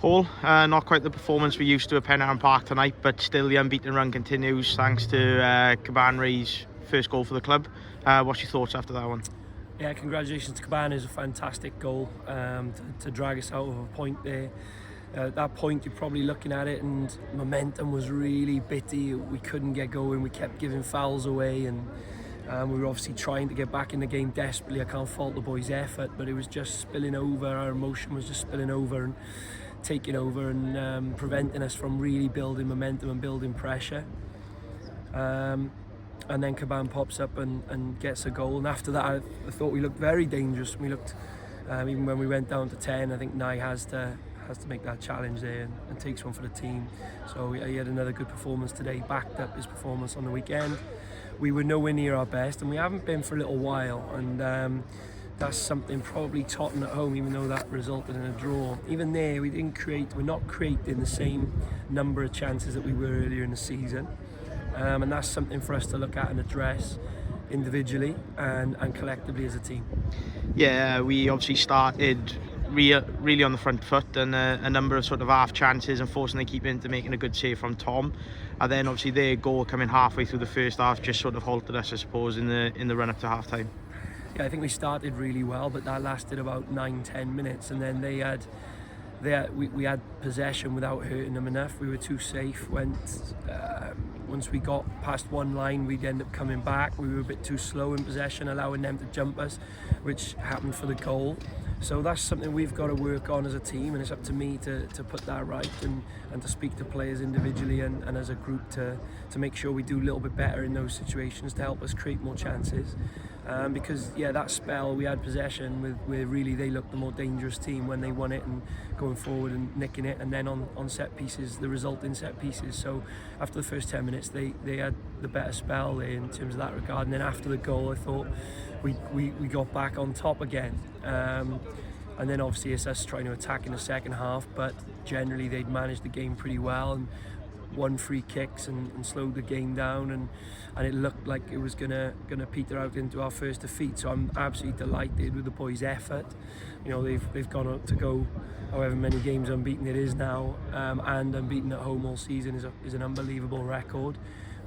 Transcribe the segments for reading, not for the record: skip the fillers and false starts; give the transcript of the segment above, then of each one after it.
Paul, not quite the performance we used to at Penydarren Park tonight, but still the unbeaten run continues thanks to Caban Ray's first goal for the club. What's your thoughts after that one? Yeah, congratulations to Caban. It was a fantastic goal to drag us out of a point there. At that point, you're probably looking at it and momentum was really bitty. We couldn't get going. We kept giving fouls away, and we were obviously trying to get back in the game desperately. I can't fault the boys' effort, but it was just spilling over. Our emotion was just spilling over and taking over and preventing us from really building momentum and building pressure. And then Caban pops up and gets a goal, and after that I thought we looked very dangerous. We looked, even when we went down to 10, I think Nye has to make that challenge there and takes one for the team. So he had another good performance today, backed up his performance on the weekend. We were nowhere near our best, and we haven't been for a little while, and that's something probably Tottenham at home, even though that resulted in a draw. Even there, we're not creating the same number of chances that we were earlier in the season. And that's something for us to look at and address individually and collectively as a team. Yeah, we obviously started really on the front foot, and a number of sort of half chances, unfortunately keeping to making a good save from Tom. And then obviously their goal coming halfway through the first half just sort of halted us, I suppose, in the run up to half time. Yeah, I think we started really well, but that lasted about 9-10 minutes, and then we had possession without hurting them enough. We were too safe. Once we got past one line, we'd end up coming back. We were a bit too slow in possession, allowing them to jump us, which happened for the goal. So that's something we've got to work on as a team, and it's up to me to put that right and to speak to players individually and as a group to make sure we do a little bit better in those situations to help us create more chances. Because yeah, that spell we had possession where really they looked the more dangerous team when they won it and going forward and nicking it, and then on set pieces, the result in set pieces. So after the first 10 minutes they had the better spell there in terms of that regard, and then after the goal I thought we got back on top again. And then obviously it's us trying to attack in the second half, but generally they'd managed the game pretty well and won free kicks and slowed the game down, and it looked like it was gonna peter out into our first defeat. So I'm absolutely delighted with the boys' effort. You know, they've gone out to go however many games unbeaten it is now, and unbeaten at home all season is an unbelievable record.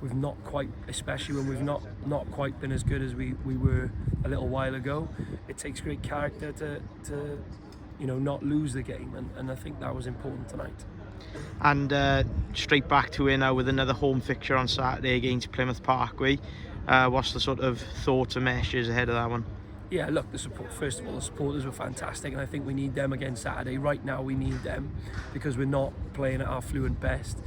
We've not quite, especially when we've not quite been as good as we were a little while ago. It takes great character to not lose the game, and I think that was important tonight. And straight back to it now with another home fixture on Saturday against Plymouth Parkway. What's the sort of thoughts and measures ahead of that one? Yeah, look, first of all, the supporters were fantastic, and I think we need them again Saturday. Right now we need them because we're not playing at our fluent best.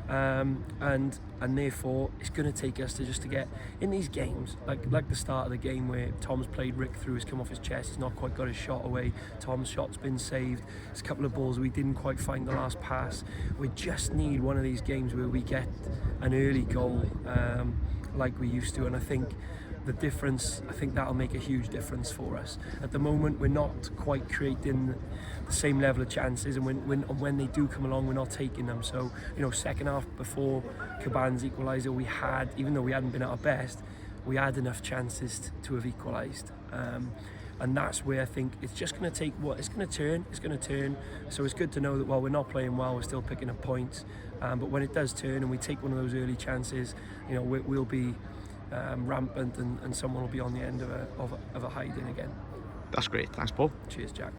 And therefore it's going to take us to get in these games like the start of the game where Tom's played Rick through, has come off his chest, he's not quite got his shot away, Tom's shot's been saved, there's a couple of balls we didn't quite find the last pass. We just need one of these games where we get an early goal like we used to, and I think the difference, I think that'll make a huge difference for us. At the moment we're not quite creating the same level of chances, and when they do come along we're not taking them. So second half before Caban's equaliser, we had, even though we hadn't been at our best, we had enough chances to have equalised, and that's where I think it's just going to take it's going to turn. So it's good to know that while we're not playing well, we're still picking up points, but when it does turn and we take one of those early chances, we'll be rampant, and someone will be on the end of a hiding again. That's great. Thanks, Paul. Cheers, Jack.